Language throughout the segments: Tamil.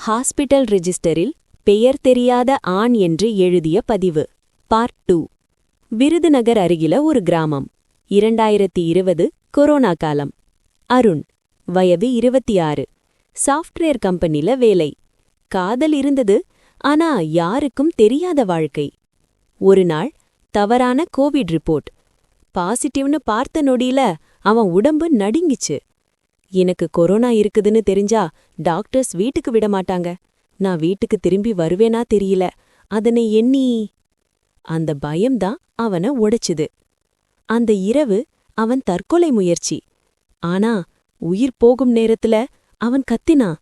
ஹாஸ்பிட்டல் ரெஜிஸ்டரில் பெயர் தெரியாத ஆண் என்று எழுதிய பதிவு. பார்ட் 2. விருதுநகர் அருகில ஒரு கிராமம். 2020 கொரோனா காலம். அருண், வயது 26. சாஃப்ட்வேர் கம்பெனில வேலை. காதல் இருந்தது, ஆனா யாருக்கும் தெரியாத வாழ்க்கை. ஒரு நாள் தவறான கோவிட் ரிப்போர்ட். பாசிட்டிவ்னு பார்த்த நொடியில அவன் உடம்பு நடுங்கிச்சு. எனக்கு கொரோனா இருக்குதுன்னு தெரிஞ்சா டாக்டர்ஸ் வீட்டுக்கு விட மாட்டாங்க. நான் வீட்டுக்கு திரும்பி வருவேனா தெரியல. அதனை எண்ணி அந்த பயம்தான் அவனை உடைச்சுது. அந்த இரவு அவன் தற்கொலை முயற்சி. ஆனா உயிர் போகும் நேரத்துல அவன் கத்தினான்,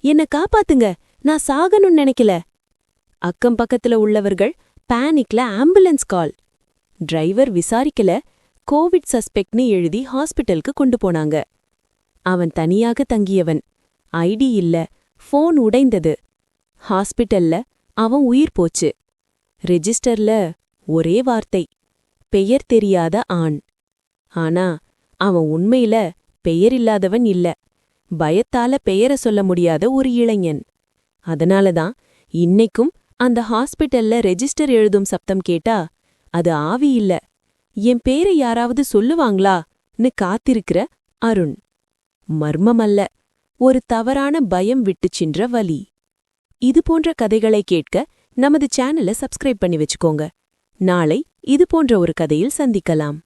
என்ன காப்பாத்துங்க, நான் சாகணும்னு நினைக்கல. அக்கம் பக்கத்துல உள்ளவர்கள் பேனிக்ல ஆம்புலன்ஸ் கால். டிரைவர் விசாரிக்கல, கோவிட் சஸ்பெக்ட்னு எழுதி ஹாஸ்பிட்டலுக்கு கொண்டு போனாங்க. அவன் தனியாக தங்கியவன். ஐடி இல்ல, ஃபோன் உடைந்தது. ஹாஸ்பிட்டல்ல அவன் உயிர் போச்சு. ரெஜிஸ்டர்ல ஒரே வார்த்தை, பெயர் தெரியாத ஆண். ஆனா அவன் உண்மையில பெயரில்லாதவன் இல்ல, பயத்தால பெயர சொல்ல முடியாத ஒரு இளைஞன். அதனாலதான் இன்னைக்கும் அந்த ஹாஸ்பிட்டல்ல ரெஜிஸ்டர் எழுதும் சப்தம் கேட்டா அது ஆவி இல்ல, என் பேரை யாராவது சொல்லுவாங்களான்னு காத்திருக்கிற அருண். மர்மமல்ல, ஒரு தவறான பயம் விட்டுச் சென்ற வலி. இது போன்ற கதைகளை கேட்க நமது சேனலை சப்ஸ்கிரைப் பண்ணி வச்சுக்கோங்க. நாளை இது போன்ற ஒரு கதையில் சந்திக்கலாம்.